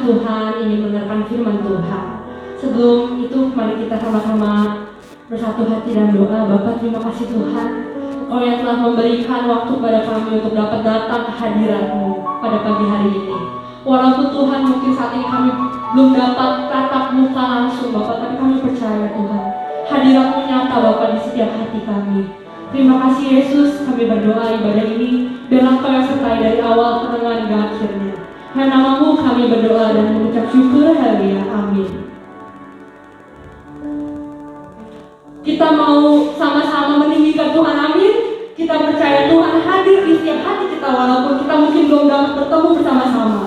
Tuhan ingin mendengarkan firman Tuhan. Sebelum itu mari kita sama-sama bersatu hati dan doa. Bapa, terima kasih Tuhan, Engkau yang telah memberikan waktu kepada kami untuk dapat datang ke hadirat-Mu pada pagi hari ini. Walaupun Tuhan mungkin saat ini kami belum dapat tatap muka langsung Bapak, tapi kami percaya Tuhan, hadirat-Mu nyata Bapak di setiap hati kami. Terima kasih Yesus, kami berdoa ibadah ini biarlah Engkau yang sertai dari awal pertengahan hingga akhirnya. Dalam nama-Mu kami berdoa dan mengucap syukur, haleluya, amin. Kita mau sama-sama meninggikan Tuhan, amin. Kita percaya Tuhan hadir di setiap hati kita walaupun kita mungkin belum dapat bertemu bersama-sama.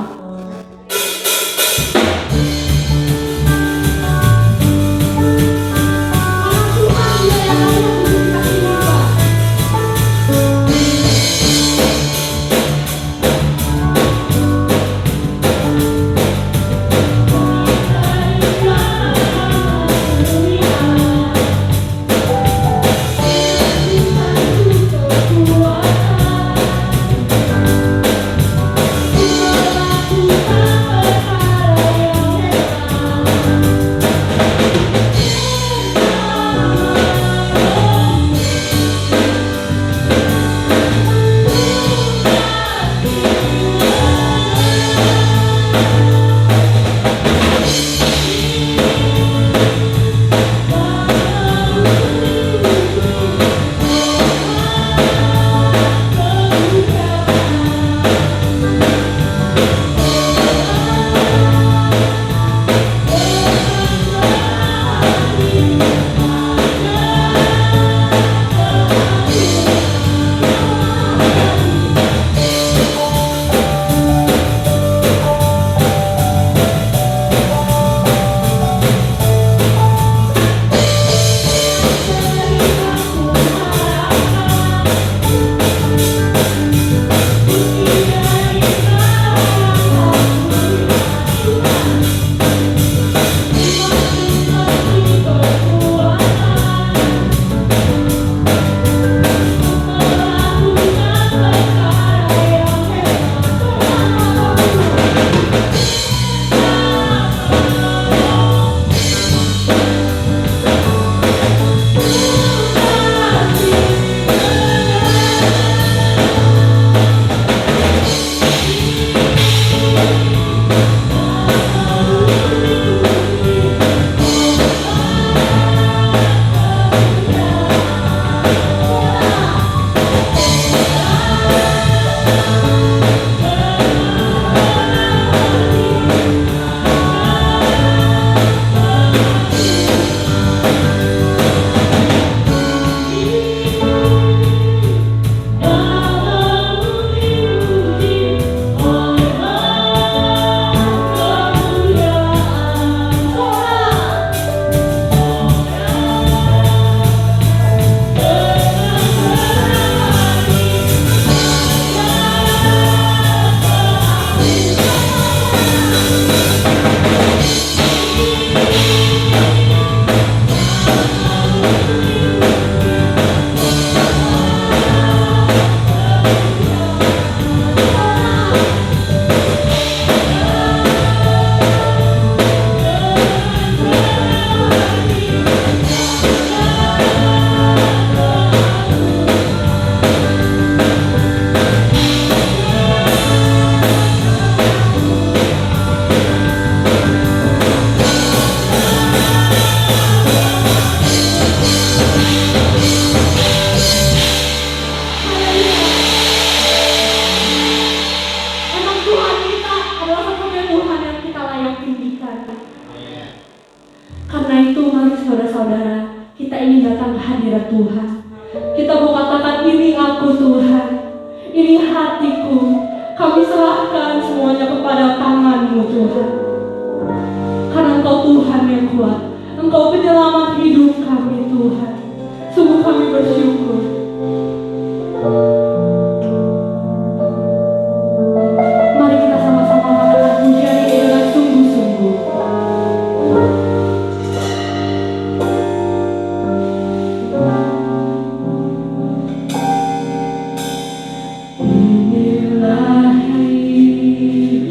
Inilah hidupku.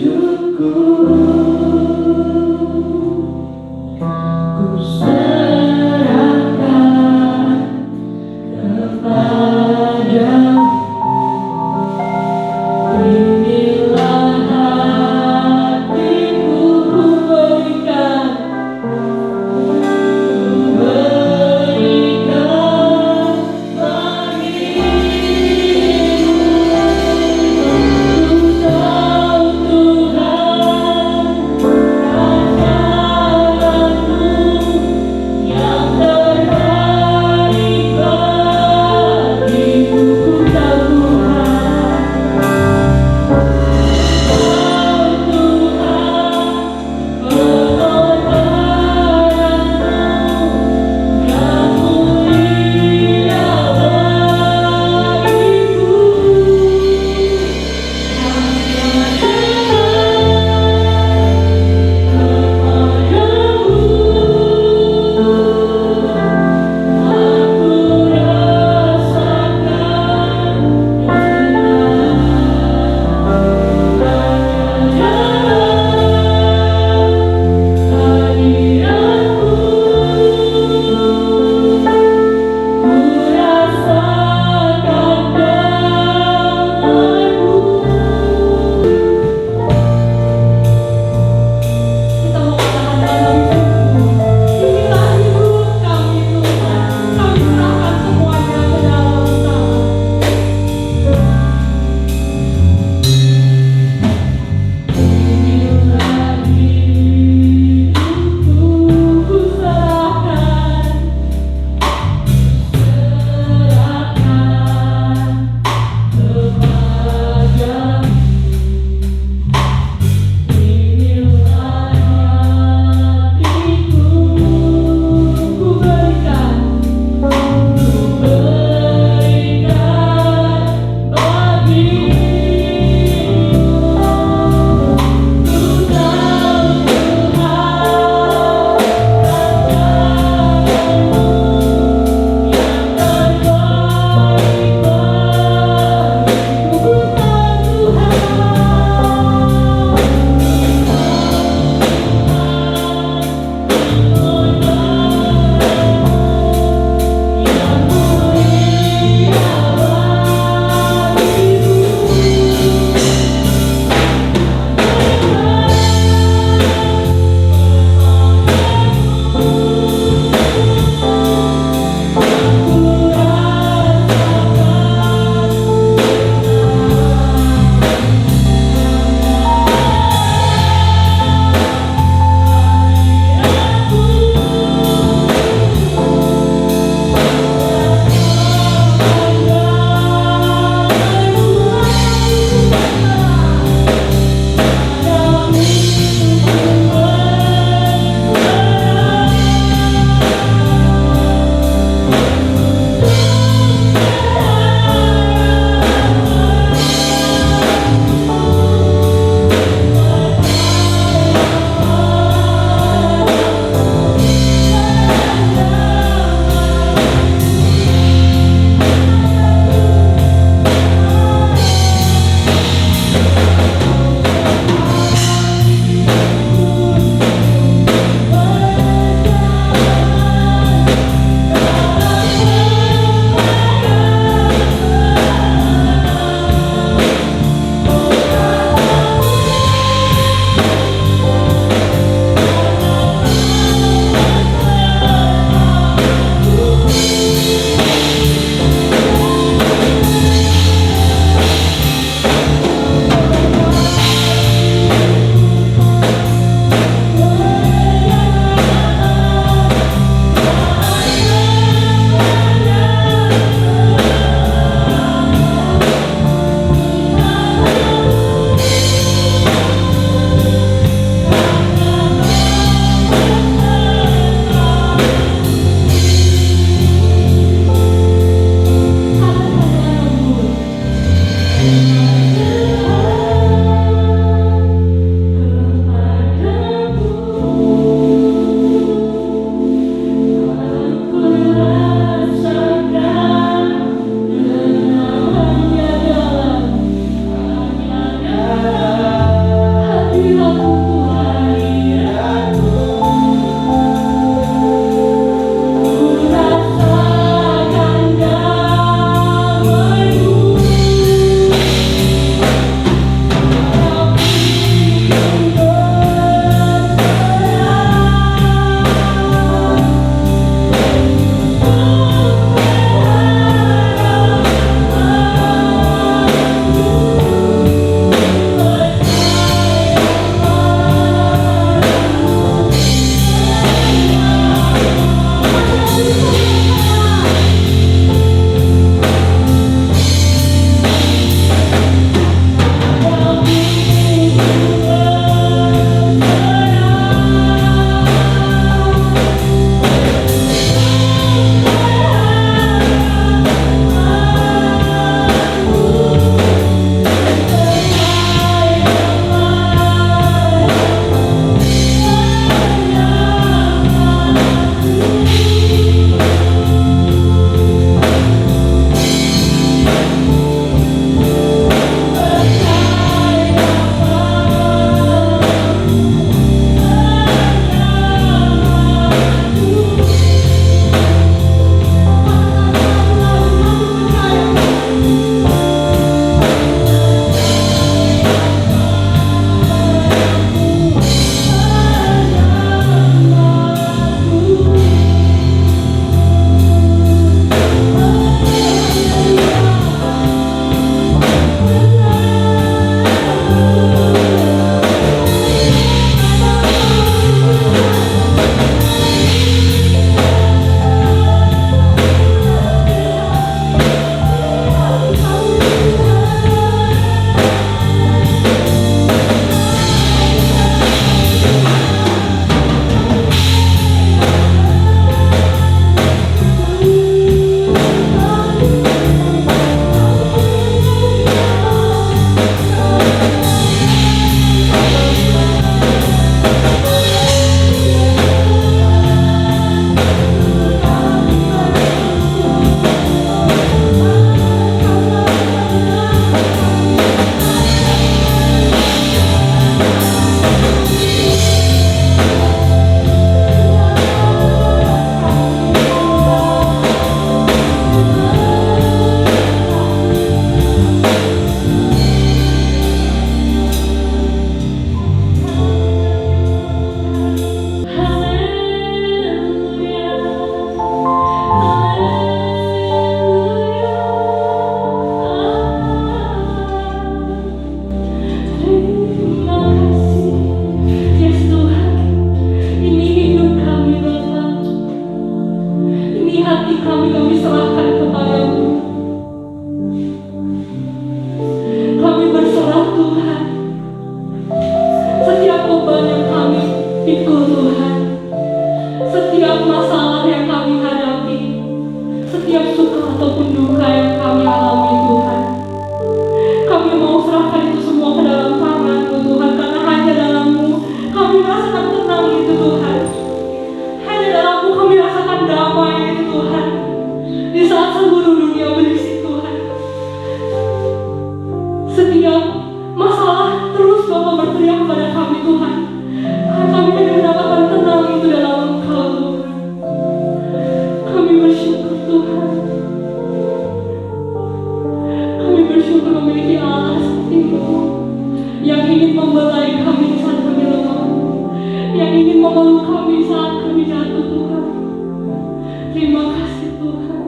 Terima kasih Tuhan.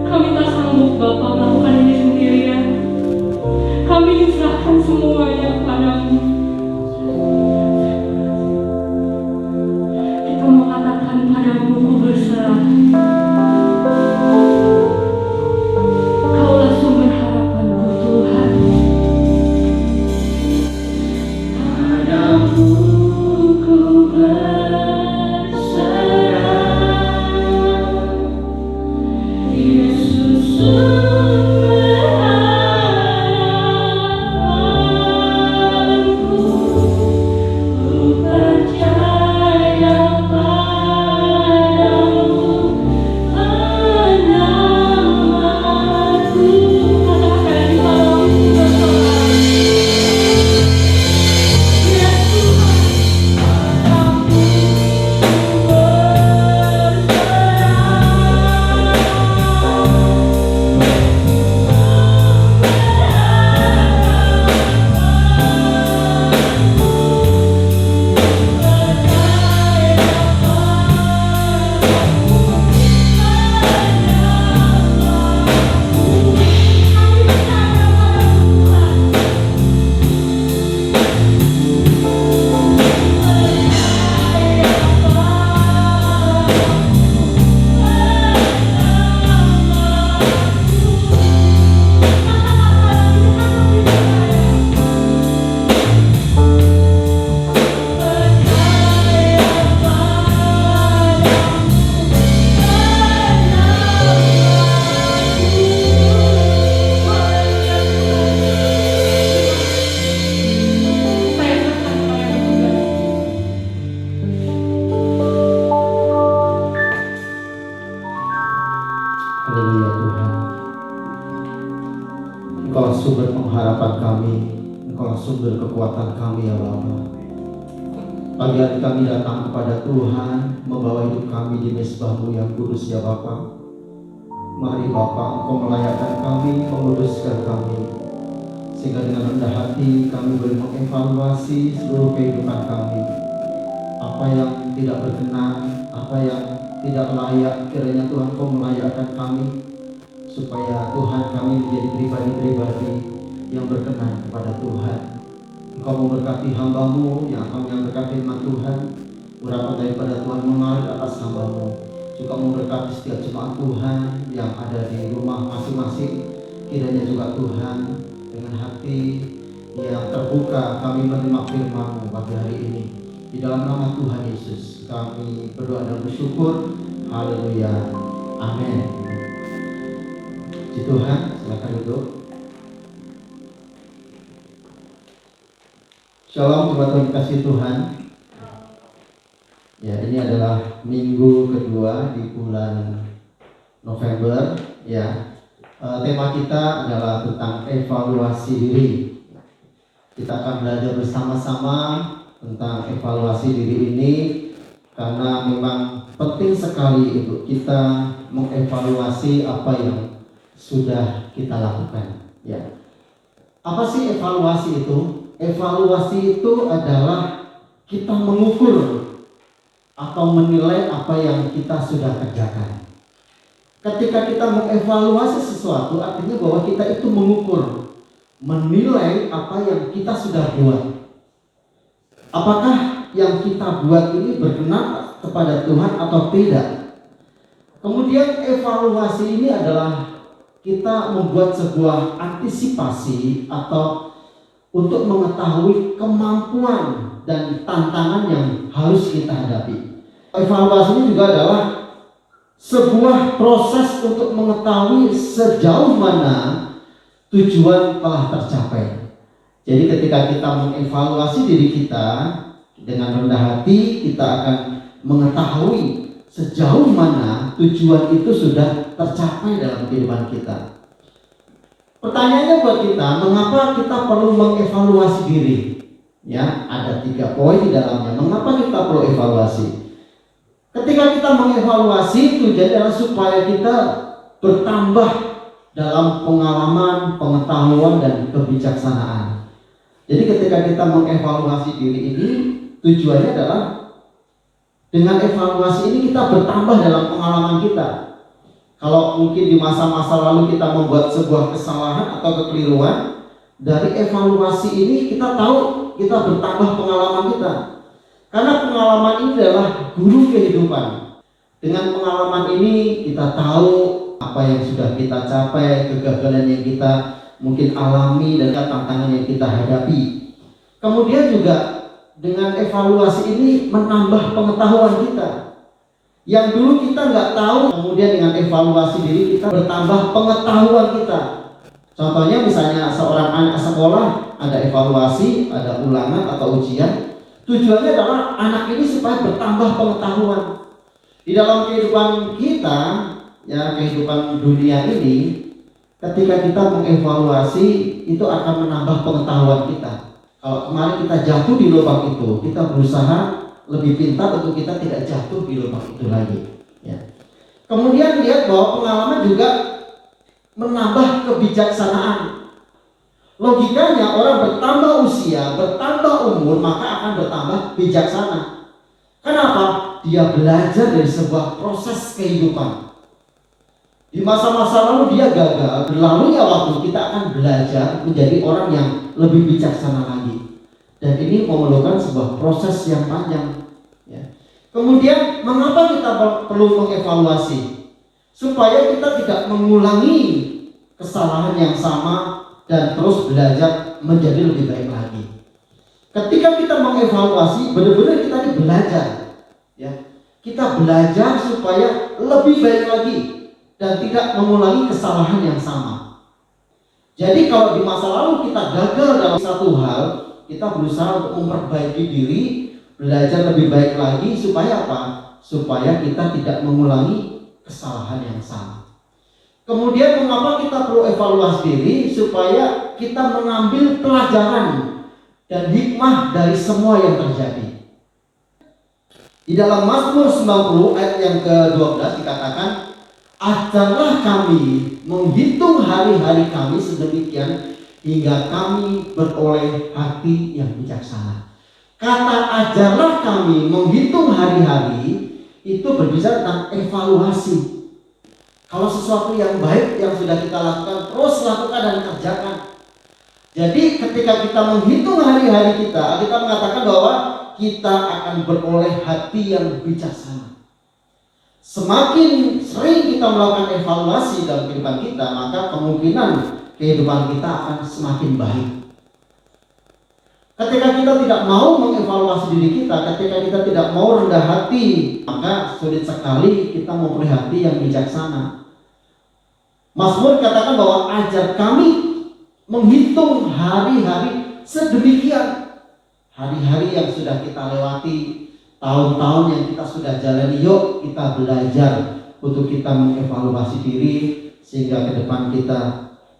Kami tak sanggup Bapa melakukan ini sendirian. Kami ingin serahkan semuanya kepadamu. Kita mau katakan padamu, ku berserah. Kaulah sumber harapanku Tuhan. Padamu ku berserah, Yesus sumber harapanku. Ku percaya padamu, penyelamatku. Katakan sekali lagi, padamu ku berserah. Ya Tuhan, padamu ku Haleluya Tuhan. Engkaulah sumber pengharapan kami, Engkaulah sumber kekuatan kami ya Bapa. Pagi hari kami datang kepada Tuhan, membawa hidup kami di mezbah-Mu yang kudus ya Bapa. Mari Bapa, Engkau melayakkan kami, menguduskan kami, sehingga dengan rendah hati kami boleh mengevaluasi seluruh kehidupan kami. Apa yang tidak berkenan, apa yang tidak layak, kiranya Tuhan Kau melayakkan kami, supaya Tuhan kami menjadi pribadi-pribadi yang berkenan kepada Tuhan. Engkau memberkati hamba-Mu yang akan menyampaikan firman Tuhan. Urapan daripada Tuhan mengalir atas hamba-Mu, juga memberkati setiap jemaat Tuhan yang ada di rumah masing-masing. Kiranya juga Tuhan dengan hati yang terbuka kami menerima firman-Mu pagi hari ini. Di dalam nama Tuhan Yesus kami berdoa dan bersyukur. Haleluya. Amin. Puji Tuhan, silakan duduk. Shalom sobat Tuhan kasih Tuhan. Ya, ini adalah minggu kedua di bulan November. Ya, tema kita adalah tentang evaluasi diri. Kita akan belajar bersama-sama tentang evaluasi diri ini, karena memang penting sekali untuk kita mengevaluasi apa yang sudah kita lakukan. Ya, apa sih evaluasi itu? Evaluasi itu adalah kita mengukur atau menilai apa yang kita sudah kerjakan. Ketika kita mengevaluasi sesuatu, artinya bahwa kita itu mengukur, menilai apa yang kita sudah buat. Apakah yang kita buat ini berkenan kepada Tuhan atau tidak? Kemudian evaluasi ini adalah kita membuat sebuah antisipasi atau untuk mengetahui kemampuan dan tantangan yang harus kita hadapi. Evaluasi ini juga adalah sebuah proses untuk mengetahui sejauh mana tujuan telah tercapai. Jadi ketika kita mengevaluasi diri kita dengan rendah hati, kita akan mengetahui sejauh mana tujuan itu sudah tercapai dalam kehidupan kita. Pertanyaannya buat kita, mengapa kita perlu mengevaluasi diri? Ya, ada 3 poin di dalamnya. Mengapa kita perlu evaluasi? Ketika kita mengevaluasi, tujuannya adalah supaya kita bertambah dalam pengalaman, pengetahuan, dan kebijaksanaan. Jadi ketika kita mengevaluasi diri ini, tujuannya adalah Dengan evaluasi ini kita bertambah dalam pengalaman kita. Kalau mungkin di masa-masa lalu kita membuat sebuah kesalahan atau kekeliruan, dari evaluasi ini kita tahu kita bertambah pengalaman kita. Karena pengalaman ini adalah guru kehidupan. Dengan pengalaman ini kita tahu apa yang sudah kita capai, kegagalan yang kita mungkin alami, dan tantangan yang kita hadapi. Kemudian juga dengan evaluasi ini menambah pengetahuan kita. Yang dulu kita nggak tahu, kemudian dengan evaluasi diri kita bertambah pengetahuan kita. Contohnya misalnya seorang anak sekolah, ada evaluasi, ada ulangan atau ujian. Tujuannya adalah anak ini supaya bertambah pengetahuan. Di dalam kehidupan kita, ya kehidupan dunia ini, ketika kita mengevaluasi, itu akan menambah pengetahuan kita. Kalau kemarin kita jatuh di lubang itu, kita berusaha lebih pintar untuk kita tidak jatuh di lubang itu lagi. Ya. Kemudian lihat bahwa pengalaman juga menambah kebijaksanaan. Logikanya orang bertambah usia, bertambah umur, maka akan bertambah bijaksana. Kenapa? Dia belajar dari sebuah proses kehidupan. Di masa-masa lalu dia gagal, berlalunya waktu kita akan belajar menjadi orang yang lebih bijaksana lagi. Dan ini memerlukan sebuah proses yang panjang. Ya. Kemudian mengapa kita perlu mengevaluasi? Supaya kita tidak mengulangi kesalahan yang sama dan terus belajar menjadi lebih baik lagi. Ketika kita mengevaluasi, benar-benar kita ini belajar. Ya. Kita belajar supaya lebih baik lagi dan tidak mengulangi kesalahan yang sama. Jadi kalau di masa lalu kita gagal dalam satu hal, kita berusaha untuk memperbaiki diri, belajar lebih baik lagi supaya apa? Supaya kita tidak mengulangi kesalahan yang sama. Kemudian mengapa kita perlu evaluasi diri? Supaya kita mengambil pelajaran dan hikmah dari semua yang terjadi. Di dalam Mazmur 90 ayat yang ke-12 dikatakan, ajarlah kami menghitung hari-hari kami sedemikian hingga kami beroleh hati yang bijaksana. Kata ajarlah kami menghitung hari-hari itu berbicara tentang evaluasi. Kalau sesuatu yang baik yang sudah kita lakukan, terus lakukan dan kerjakan. Jadi ketika kita menghitung hari-hari kita mengatakan bahwa kita akan beroleh hati yang bijaksana. Semakin sering kita melakukan evaluasi dalam kehidupan kita, maka kemungkinan kehidupan kita akan semakin baik. Ketika kita tidak mau mengevaluasi diri kita, ketika kita tidak mau rendah hati, maka sulit sekali kita memperoleh hati yang bijaksana. Mazmur katakan bahwa ajar kami menghitung hari-hari sedemikian. Hari-hari yang sudah kita lewati, tahun-tahun yang kita sudah jalani, yuk kita belajar untuk kita mengevaluasi diri sehingga ke depan kita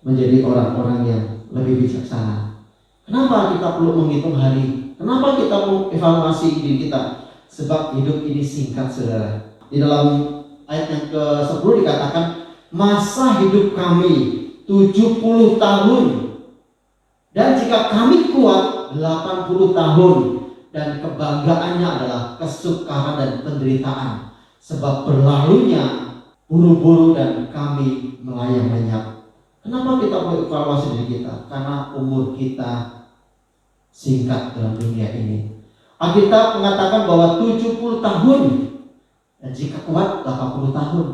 menjadi orang-orang yang lebih bijaksana. Kenapa kita perlu menghitung hari? Kenapa kita mengevaluasi diri kita? Sebab hidup ini singkat, saudara. Di dalam ayat yang ke-10 dikatakan, masa hidup kami 70 tahun, dan jika kami kuat 80 tahun, dan kebanggaannya adalah kesukaran dan penderitaan, sebab berlalunya buru-buru dan kami melayang lenyap. Kenapa kita perlu evaluasi diri kita? Karena umur kita singkat dalam dunia ini. Alkitab mengatakan bahwa 70 tahun, dan jika kuat 80 tahun.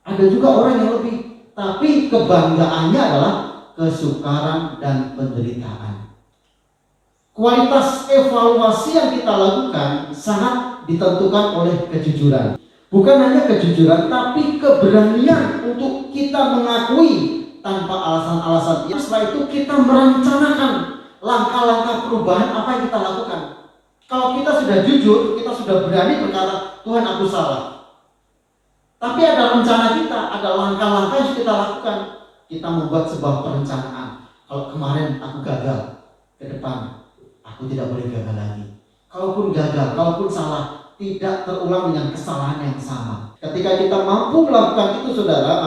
Ada juga orang yang lebih, tapi kebanggaannya adalah kesukaran dan penderitaan. Kualitas evaluasi yang kita lakukan sangat ditentukan oleh kejujuran. Bukan hanya kejujuran, tapi keberanian untuk kita mengakui tanpa alasan-alasan. Setelah itu kita merencanakan langkah-langkah perubahan apa yang kita lakukan. Kalau kita sudah jujur, kita sudah berani berkata, Tuhan aku salah. Tapi ada rencana kita, ada langkah-langkah yang kita lakukan. Kita membuat sebuah perencanaan. Kalau kemarin aku gagal, ke depan aku tidak boleh gagal lagi. Kalaupun gagal, kalaupun salah, tidak terulang dengan kesalahan yang sama. Ketika kita mampu melakukan itu, saudara,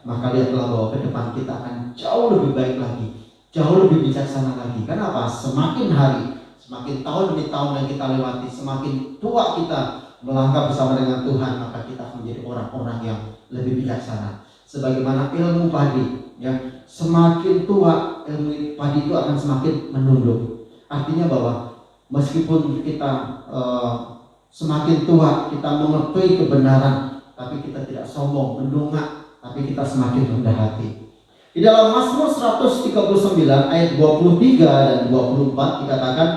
maka lihatlah bahwa ke depan kita akan jauh lebih baik lagi, jauh lebih bijaksana lagi. Kenapa? Semakin hari, semakin tahun demi tahun yang kita lewati, semakin tua kita, melangkah bersama dengan Tuhan, maka kita akan menjadi orang-orang yang lebih bijaksana. Sebagaimana ilmu padi, ya, semakin tua ilmu padi itu akan semakin menunduk. Artinya bahwa meskipun kita semakin tua, kita mengerti kebenaran, tapi kita tidak sombong, mendongak, tapi kita semakin rendah hati. Di dalam Mazmur 139 ayat 23 dan 24 dikatakan,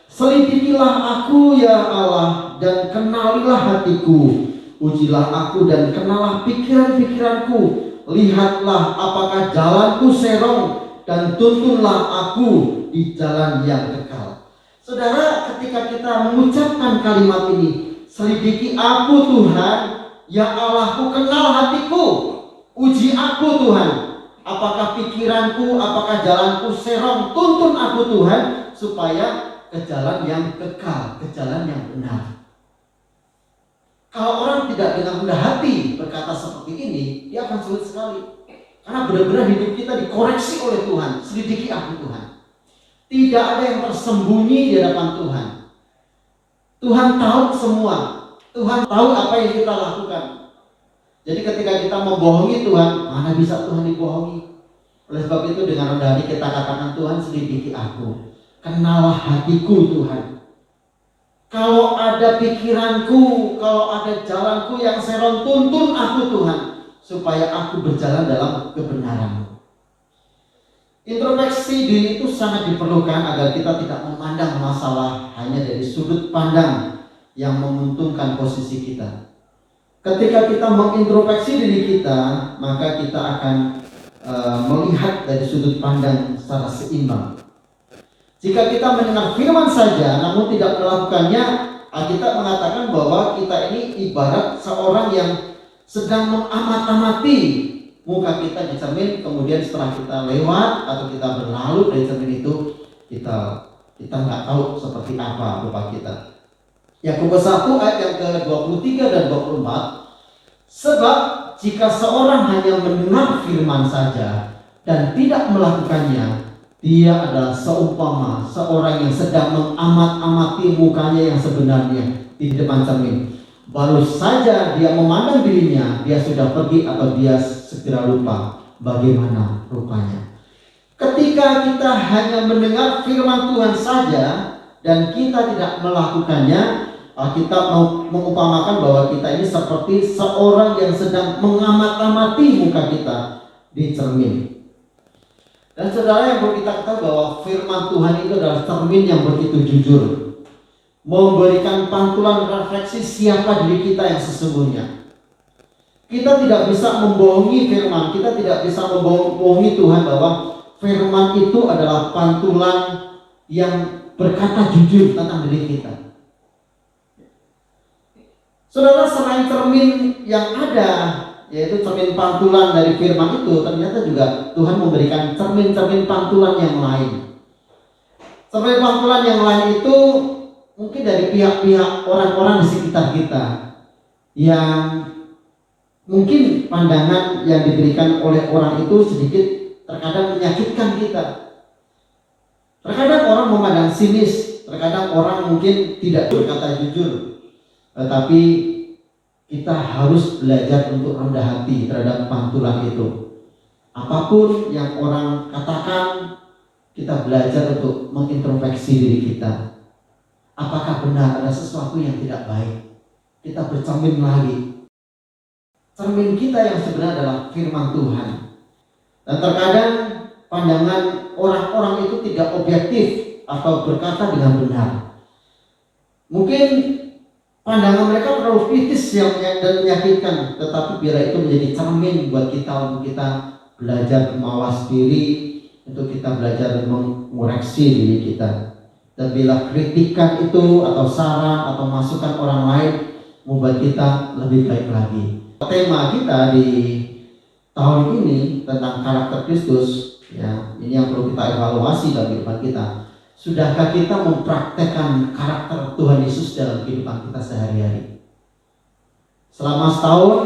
"Selidikilah aku ya Allah, dan kenalilah hatiku. Ujilah aku dan kenalah pikiran-pikiranku. Lihatlah apakah jalanku serong, dan tuntunlah aku di jalan yang kekal." Saudara, ketika kita mengucapkan kalimat ini, "Selidiki aku Tuhan, ya Allahku, kenal hatiku. Uji aku Tuhan, apakah pikiranku, apakah jalanku serong, tuntun aku Tuhan, supaya ke jalan yang kekal, ke jalan yang benar." Kalau orang tidak dengan rendah hati berkata seperti ini, dia akan sulit sekali. Karena benar-benar hidup kita dikoreksi oleh Tuhan. Selidiki aku Tuhan. Tidak ada yang tersembunyi di hadapan Tuhan. Tuhan tahu semua. Tuhan tahu apa yang kita lakukan. Jadi ketika kita membohongi Tuhan, mana bisa Tuhan dibohongi? Oleh sebab itu dengan rendah hati kita katakan, "Tuhan, selidiki aku. Kenal hatiku Tuhan. Kalau ada pikiranku, kalau ada jalanku yang serong, tuntun aku Tuhan, supaya aku berjalan dalam kebenaran." Introspeksi diri itu sangat diperlukan agar kita tidak memandang masalah hanya dari sudut pandang yang menguntungkan posisi kita. Ketika kita mengintrospeksi diri kita, maka kita akan melihat dari sudut pandang secara seimbang. Jika kita mendengar firman saja namun tidak melakukannya, Alkitab mengatakan bahwa kita ini ibarat seorang yang sedang mengamat-amati muka kita di cermin, kemudian setelah kita lewat atau kita berlalu dari cermin itu, kita nggak tahu seperti apa rupa kita. Yakobus 1 ayat yang ke-23 dan 24, "Sebab jika seorang hanya mendengar firman saja dan tidak melakukannya, dia adalah seumpama seorang yang sedang mengamat-amati mukanya yang sebenarnya di depan cermin. Baru saja dia memandang dirinya, dia sudah pergi atau dia segera lupa bagaimana rupanya." Ketika kita hanya mendengar firman Tuhan saja dan kita tidak melakukannya, kita mengumpamakan bahwa kita ini seperti seorang yang sedang mengamat-amati muka kita di cermin. Dan saudara, yang perlu kita ketahui bahwa firman Tuhan itu adalah cermin yang begitu jujur, memberikan pantulan refleksi siapa diri kita yang sesungguhnya. Kita tidak bisa membohongi firman, kita tidak bisa membohongi Tuhan bahwa firman itu adalah pantulan yang berkata jujur tentang diri kita. Saudara, selain cermin yang ada, yaitu cermin pantulan dari firman itu, ternyata juga Tuhan memberikan cermin-cermin pantulan yang lain. Cermin pantulan yang lain itu mungkin dari pihak-pihak orang-orang di sekitar kita, yang mungkin pandangan yang diberikan oleh orang itu sedikit terkadang menyakitkan kita. Terkadang orang memandang sinis, terkadang orang mungkin tidak berkata jujur. Tetapi kita harus belajar untuk rendah hati terhadap pantulan itu. Apapun yang orang katakan, kita belajar untuk mengintrospeksi diri kita. Apakah benar ada sesuatu yang tidak baik? Kita bercermin lagi. Cermin kita yang sebenarnya adalah firman Tuhan. Dan terkadang pandangan orang-orang itu tidak objektif atau berkata dengan benar. Mungkin pandangan mereka terlalu kritis dan menyakitkan, tetapi biar itu menjadi cermin buat kita untuk kita belajar mawas diri, untuk kita belajar mengoreksi diri kita. Dan bila kritikan itu atau saran atau masukan orang lain membuat kita lebih baik lagi. Tema kita di tahun ini tentang karakter Kristus, ya, ini yang perlu kita evaluasi dalam kehidupan kita. Sudahkah kita mempraktekkan karakter Tuhan Yesus dalam kehidupan kita sehari-hari? Selama setahun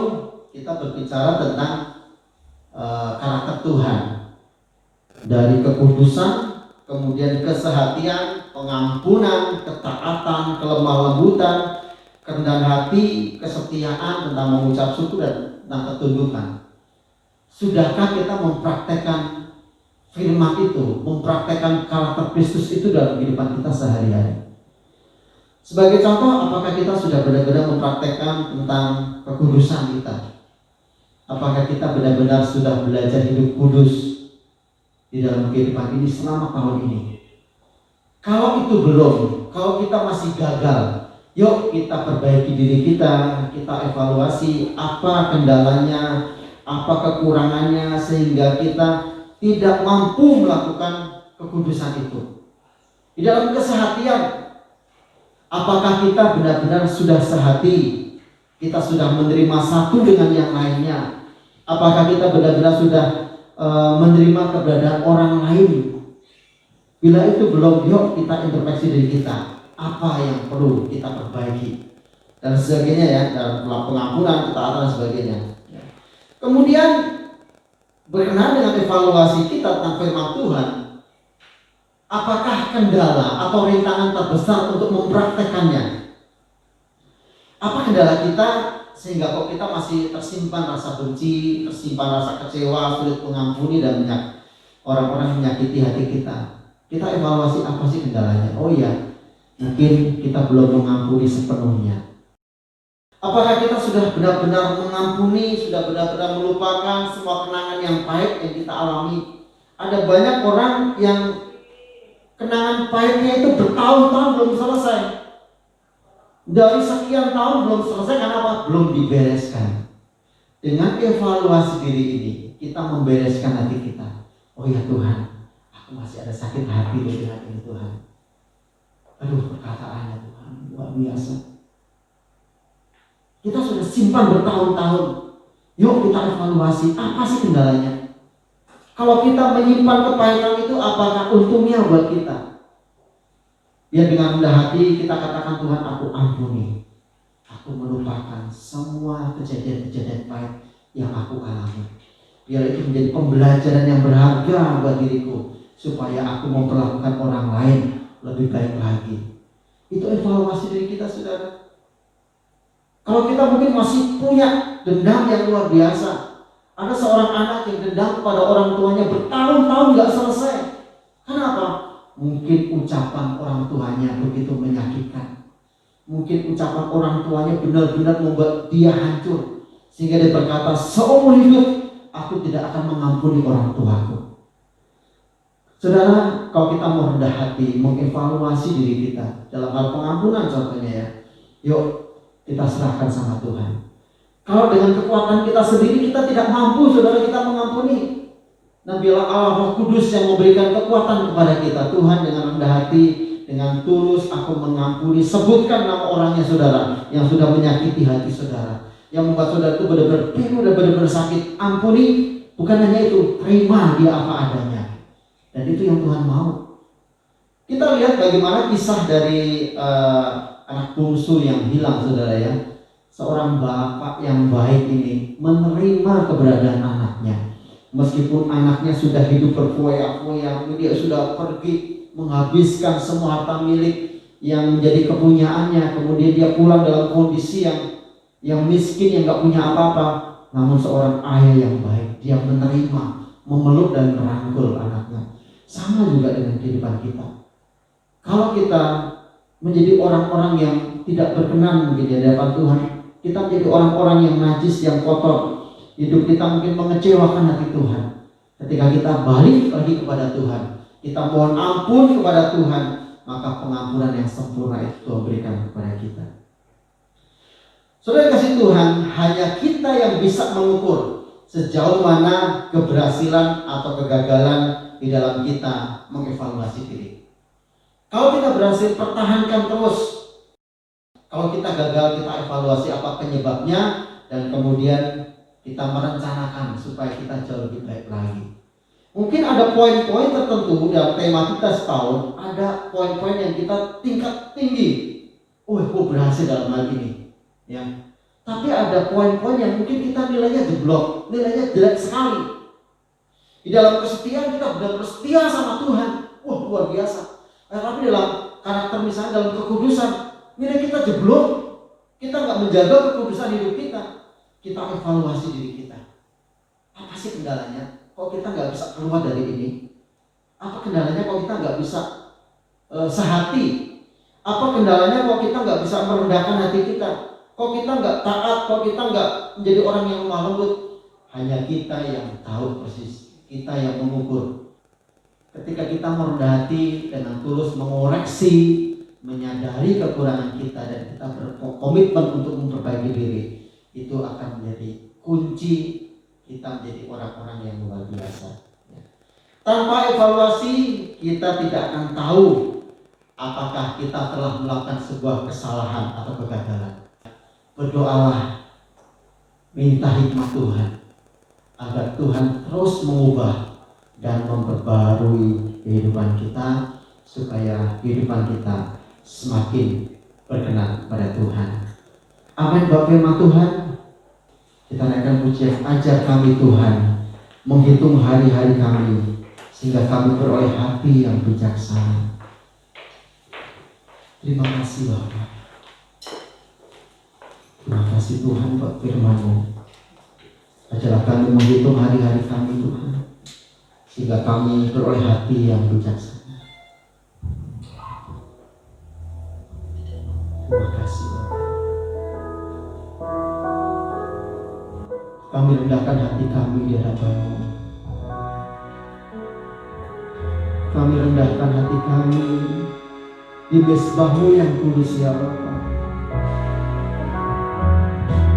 kita berbicara tentang karakter Tuhan, dari kekudusan, kemudian kesehatian, pengampunan, ketaatan, kelemah lembutan, kerendahan hati, kesetiaan, tentang mengucap syukur dan tentang ketundukan. Sudahkah kita mempraktekkan firman itu, mempraktekkan karakter Kristus itu dalam kehidupan kita sehari-hari? Sebagai contoh, apakah kita sudah benar-benar mempraktekkan tentang kekudusan kita? Apakah kita benar-benar sudah belajar hidup kudus di dalam kehidupan ini selama tahun ini? Kalau itu belum, kalau kita masih gagal, yuk kita perbaiki diri kita evaluasi apa kendalanya, apa kekurangannya sehingga kita tidak mampu melakukan kekudusan itu. Di dalam kesehatian, apakah kita benar-benar sudah sehati? Kita sudah menerima satu dengan yang lainnya? Apakah kita benar-benar sudah menerima keberadaan orang lain? Bila itu belum, yuk kita introspeksi diri kita. Apa yang perlu kita perbaiki dan sebagainya ya, dalam pengampunan, ketaatan dan sebagainya. Kemudian berkenaan dengan evaluasi kita tentang firman Tuhan, apakah kendala atau rintangan terbesar untuk mempraktekannya? Apa kendala kita sehingga kok kita masih tersimpan rasa benci, tersimpan rasa kecewa, sulit mengampuni dan orang-orang menyakiti hati kita? Kita evaluasi apa sih kendalanya? Oh iya, mungkin kita belum mengampuni sepenuhnya. Apakah kita sudah benar-benar mengampuni, sudah benar-benar melupakan semua kenangan yang pahit yang kita alami? Ada banyak orang yang kenangan pahitnya itu bertahun-tahun belum selesai. Dari sekian tahun belum selesai karena apa? Belum dibereskan. Dengan evaluasi diri ini, kita membereskan hati kita. Oh ya Tuhan, aku masih ada sakit hati dengan ini Tuhan. Aduh, perkataannya Tuhan luar biasa. Kita sudah simpan bertahun-tahun. Yuk kita evaluasi, apa sih kendalanya? Kalau kita menyimpan kepahitan itu, apakah untungnya buat kita? Biar dengan rendah hati kita katakan, Tuhan aku ampuni. Aku melupakan semua kejadian-kejadian pahit yang aku alami. Biar itu menjadi pembelajaran yang berharga buat diriku, supaya aku memperlakukan orang lain lebih baik lagi. Itu evaluasi diri kita, saudara. Kalau kita mungkin masih punya dendam yang luar biasa, ada seorang anak yang dendam kepada orang tuanya bertahun-tahun gak selesai. Kenapa? Mungkin ucapan orang tuanya begitu menyakitkan. Mungkin ucapan orang tuanya benar-benar membuat dia hancur, sehingga dia berkata, seumur hidup aku tidak akan mengampuni orang tuaku. Saudara, kalau kita mau rendah hati, mengevaluasi diri kita dalam hal pengampunan contohnya ya, yuk kita serahkan sama Tuhan. Kalau dengan kekuatan kita sendiri kita tidak mampu, saudara, kita mengampuni. Nah, bila Allah Roh Kudus yang memberikan kekuatan kepada kita, Tuhan dengan rendah hati, dengan tulus aku mengampuni. Sebutkan nama orangnya, saudara, yang sudah menyakiti hati saudara, yang membuat saudara itu benar-benar pilu dan benar-benar sakit. Ampuni, bukan hanya itu, terima dia apa adanya. Dan itu yang Tuhan mau. Kita lihat bagaimana kisah dari anak bungsu yang hilang, saudara ya. Seorang bapak yang baik ini menerima keberadaan anaknya. Meskipun anaknya sudah hidup berfoya-foya, dia sudah pergi menghabiskan semua harta milik yang menjadi kepunyaannya. Kemudian dia pulang dalam kondisi yang miskin, yang gak punya apa-apa. Namun seorang ayah yang baik, dia menerima, memeluk dan merangkul anaknya. Sama juga dengan kehidupan kita. Kalau kita menjadi orang-orang yang tidak berkenan mungkin di hadapan Tuhan, kita menjadi orang-orang yang najis, yang kotor, hidup kita mungkin mengecewakan hati Tuhan. Ketika kita balik lagi kepada Tuhan, kita mohon ampun kepada Tuhan, maka pengampunan yang sempurna itu Tuhan berikan kepada kita. Saudara kasih Tuhan, hanya kita yang bisa mengukur sejauh mana keberhasilan atau kegagalan di dalam kita mengevaluasi diri. Kalau kita berhasil, pertahankan terus. Kalau kita gagal, kita evaluasi apa penyebabnya, dan kemudian kita merencanakan supaya kita jauh lebih baik lagi. Mungkin ada poin-poin tertentu dalam tema kita setahun, ada poin-poin yang kita tingkat tinggi. Oh, aku berhasil dalam hal ini. Ya. Tapi ada poin-poin yang mungkin kita nilainya jeblok, nilainya jelek sekali. Di dalam kesetiaan kita benar-benar setia sama Tuhan. Wah, luar biasa. Tapi dalam karakter misalnya dalam kekudusan, nilai kita jeblok. kita nggak menjaga kekudusan hidup kita, kita evaluasi diri kita. Apa sih kendalanya? Kok kita nggak bisa keluar dari ini? Apa kendalanya kok kita nggak bisa sehati? Apa kendalanya kok kita nggak bisa merendahkan hati kita? Kok kita nggak taat? Kok kita nggak menjadi orang yang lemah lembut? Hanya kita yang tahu persis, kita yang mengukur. Ketika kita merendah hati dengan tulus mengoreksi, menyadari kekurangan kita dan kita berkomitmen untuk memperbaiki diri, itu akan menjadi kunci kita menjadi orang-orang yang luar biasa. Tanpa evaluasi, kita tidak akan tahu apakah kita telah melakukan sebuah kesalahan atau kegagalan. Berdoalah, minta hikmat Tuhan, agar Tuhan terus mengubah dan memperbarui kehidupan kita, supaya kehidupan kita semakin berkenan pada Tuhan. Amin. Bapak firman Tuhan, kita naikkan pujian. Ajar kami Tuhan menghitung hari-hari kami, sehingga kami beroleh hati yang bijaksana. Terima kasih Bapak. Terima kasih Tuhan buat firman-Mu. Ajarlah kami menghitung hari-hari kami Tuhan, sehingga kami beroleh hati yang bijaksana. Terima kasih Bapak. Kami rendahkan hati kami di hadapan-Mu. Kami rendahkan hati kami di mezbah-Mu yang kudus ya Bapa.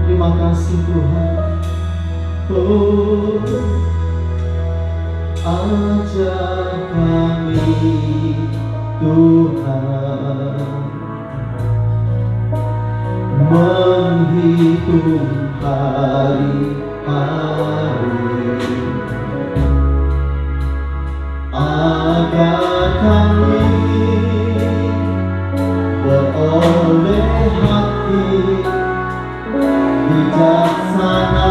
Terima kasih Tuhan. Oh, ajar kami Tuhan menghitung hari-hari, agar kami beroleh hati bijaksana.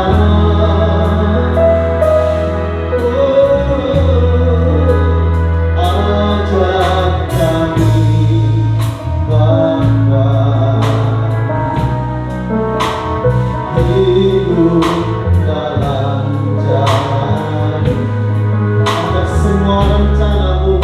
Ajar kami bahwa hidup dalam jalan, agar semua rencana-Mu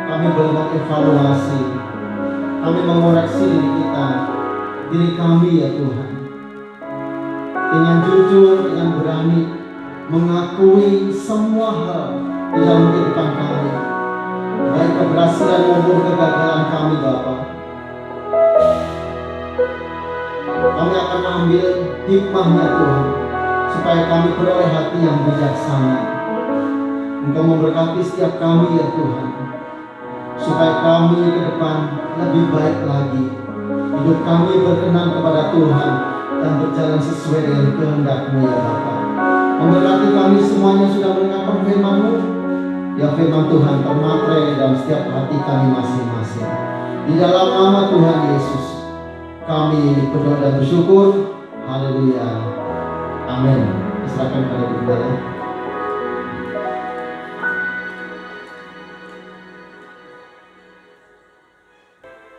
kami boleh mengevaluasi, kami mengoreksi diri kita, diri kami ya Tuhan, dengan jujur, dengan berani mengakui semua hal di dalam kehidupan kami, baik keberhasilan maupun kegagalan kami Bapa. Kami akan ambil hikmahnya Tuhan, supaya kami beroleh hati yang bijaksana. Engkau memberkati setiap kami ya Tuhan, supaya kami ke depan lebih baik lagi. Hidup kami berkenan kepada Tuhan dan berjalan sesuai dengan kehendak-Mu ya Bapa. Memberkati kami semuanya sudah mendengarkan firman-Mu, ya firman Tuhan termaterai dalam setiap hati kami masing-masing. Di dalam nama Tuhan Yesus kami berdoa dan bersyukur. Haleluya. Amin. Diserahkan pada Gembala.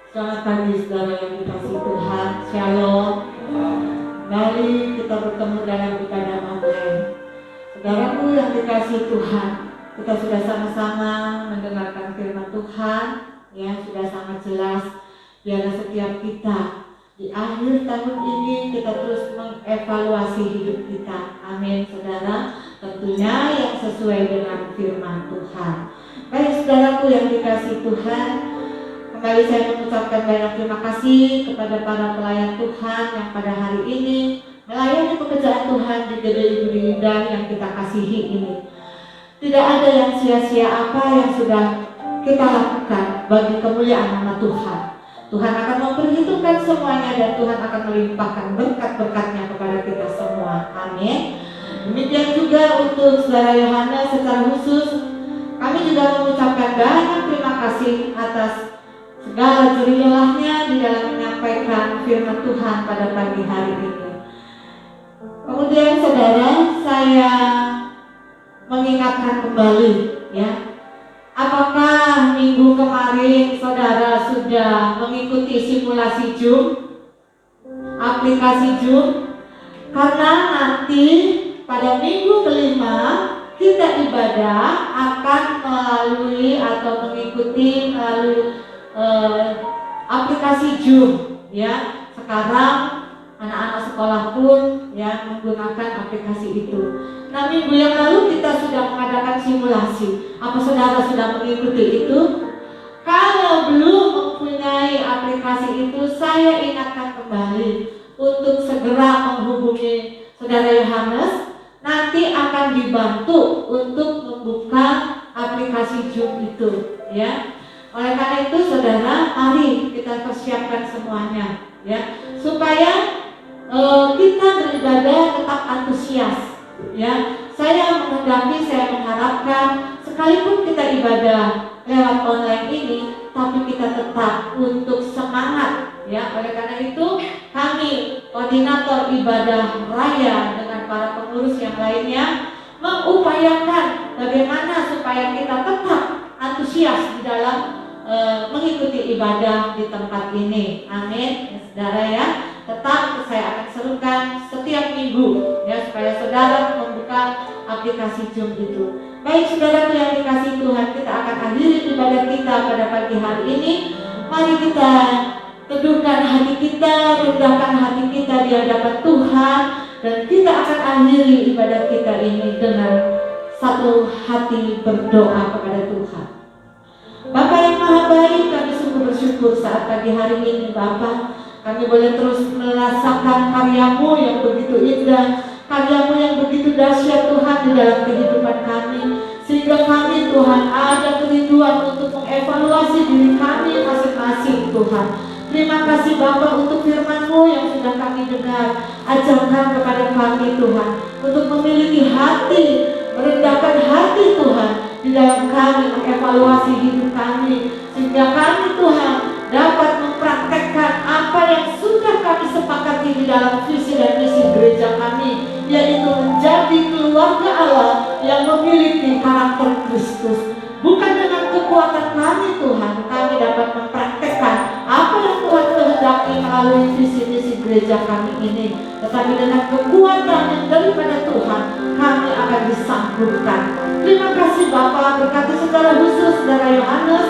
Selamat pagi saudara yang dikasih Tuhan. Shalom. Mari kita bertemu dalam ibadah online. Saudaraku yang dikasih Tuhan, kita sudah sama-sama mendengarkan firman Tuhan, ya sudah sangat jelas. Biarlah setiap kita di akhir tahun ini kita terus mengevaluasi hidup kita. Amin, saudara. Tentunya yang sesuai dengan firman Tuhan. Baik saudaraku yang dikasih Tuhan, kembali saya mengucapkan banyak terima kasih kepada para pelayan Tuhan yang pada hari ini melayani pekerjaan Tuhan di GBI Budi Indah yang kita kasihi ini. Tidak ada yang sia-sia apa yang sudah kita lakukan bagi kemuliaan nama Tuhan. Tuhan akan memperhitungkan semuanya dan Tuhan akan melimpahkan berkat-berkatnya kepada kita semua. Amin. Demikian juga untuk saudara Yohanes secara khusus, kami juga mengucapkan banyak terima kasih atas segala jerih-lelahnya di dalam menyampaikan firman Tuhan pada pagi hari ini. Kemudian saudara, saya mengingatkan kembali ya, apakah minggu kemarin saudara sudah mengikuti simulasi Zoom, aplikasi Zoom? Karena nanti pada minggu kelima kita ibadah akan melalui atau mengikuti melalui aplikasi Zoom ya. Sekarang anak-anak sekolah pun ya menggunakan aplikasi itu. Nah, minggu yang lalu kita sudah mengadakan simulasi. Apa saudara sudah mengikuti itu? Kalau belum mempunyai aplikasi itu, saya ingatkan kembali untuk segera menghubungi saudara Yohanes. Nanti akan dibantu untuk membuka aplikasi Zoom itu ya. Oleh karena itu saudara, mari kita persiapkan semuanya ya, supaya kita beribadah tetap antusias ya. Saya mengharapkan sekalipun kita ibadah lewat online ini, tapi kita tetap untuk semangat ya. Oleh karena itu kami koordinator ibadah raya dengan para pengurus yang lainnya mengupayakan bagaimana supaya kita tetap antusias di dalam mengikuti ibadah di tempat ini. Amin ya, saudara ya. Tetap saya akan serukan setiap minggu ya, supaya saudara membuka aplikasi Zoom itu. Baik saudara yang dikasih Tuhan, kita akan akhiri ibadah kita pada pagi hari ini. Mari kita teduhkan hati kita, rendahkan hati kita di hadapan Tuhan, dan kita akan akhiri ibadah kita ini dengan satu hati berdoa kepada Tuhan. Bapa yang Maha Baik, kami sungguh bersyukur saat pagi hari ini Bapa, kami boleh terus merasakan karya-Mu yang begitu indah, karya-Mu yang begitu dahsyat Tuhan di dalam kehidupan kami, sehingga kami Tuhan ada kerinduan untuk mengevaluasi diri kami masing-masing Tuhan. Terima kasih Bapa untuk firman-Mu yang sudah kami dengar. Ajarkan kepada kami Tuhan untuk memiliki hati, merendahkan hati Tuhan di dalam kami mengevaluasi hidup kami, sehingga kami Tuhan dapat mempraktekkan apa yang sudah kami sepakati di dalam visi dan misi gereja kami, yaitu menjadi keluarga Allah yang memiliki karakter Kristus. Bukan dengan kekuatan kami Tuhan, kami dapat mempraktekkan apa yang Tuhan kehendaki melalui visi misi gereja kami ini, tetapi dengan kekuatan yang daripada Tuhan kami akan disanggupkan. Terima kasih Bapa, berkati secara khusus saudara Yohanes.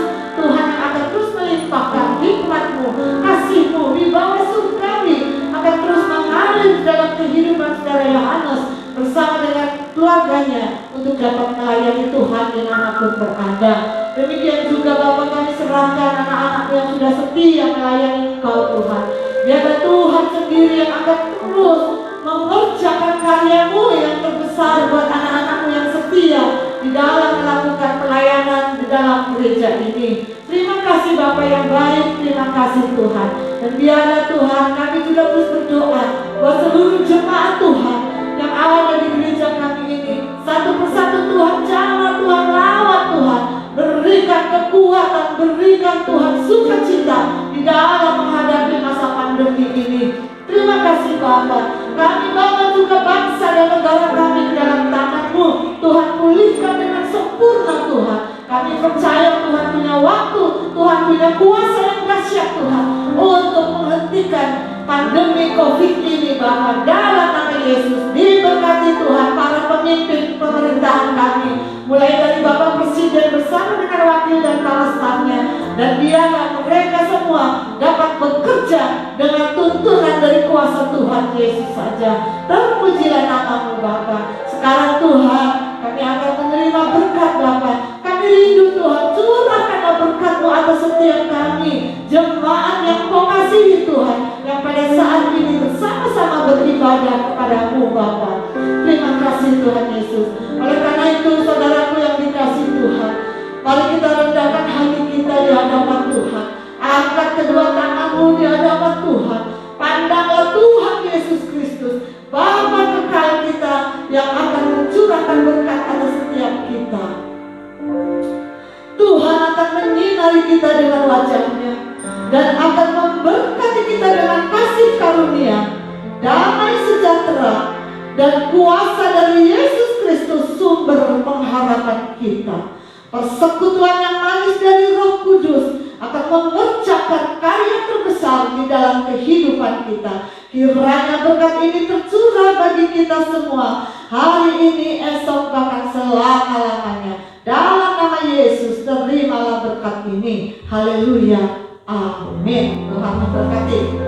berada. Demikian juga Bapa, kami serahkan anak-anak yang sudah setia melayani Engkau Tuhan. Biarlah Tuhan sendiri yang akan terus mengerjakan karya-Mu yang terbesar buat anak-anak-Mu yang setia di dalam melakukan pelayanan di dalam gereja ini. Terima kasih Bapa yang baik, terima kasih Tuhan. Dan biarlah Tuhan kami juga terus berdoa buat seluruh jemaat Tuhan yang ada di gereja kami ini. Satu persatu Tuhan jamah, Tuhan lawat Tuhan. Berikan kekuatan, berikan Tuhan sukacita di dalam menghadapi masa pandemi ini. Terima kasih Bapa. Kami bawa juga bangsa dan negara kami ke dalam tangan-Mu. Tuhan pulihkan dengan sempurna Tuhan. Kami percaya Tuhan punya waktu, Tuhan punya kuasa yang dahsyat Tuhan untuk menghentikan pandemi COVID ini Bapa. Dalam nama Yesus diberkati Tuhan para pemimpin pemerintahan kami, mulai dari Bapak Presiden bersama dengan wakil dan para stafnya, dan biarlah mereka semua dapat bekerja dengan tuntunan dari kuasa Tuhan Yesus saja. Terpujilah nama-Mu Bapa. Sekarang Tuhan kami akan menerima berkat Bapa. Kami rindu Tuhan, curahkanlah berkat-Mu atas setiap kami, jemaat yang Kau kasihi Tuhan, yang pada saat ini bersama-sama beribadah kepada-Mu Bapa. Terima kasih Tuhan Yesus. Oleh karena itu saudaraku yang dikasihi Tuhan, mari kita rendahkan hati kita di hadapan Tuhan. Angkat kedua tangan-Mu di hadapan Tuhan. Pandanglah Tuhan Yesus Kristus, Bapa kekal kita yang akan mencurahkan berkat atas setiap kita. Tuhan akan menyinari kita dengan wajah-Nya dan akan memberkati kita dengan kasih karunia, damai sejahtera, dan kuasa dari Yesus Kristus sumber pengharapan kita. Persekutuan yang manis dari Roh Kudus akan mengerjakan karya terbesar di dalam kehidupan kita. Kiranya berkat ini tercurah bagi kita semua hari ini, esok, bahkan selama-lamanya. Dalam nama Yesus terimalah berkat ini. Haleluya. Amin. Tuhan memberkati.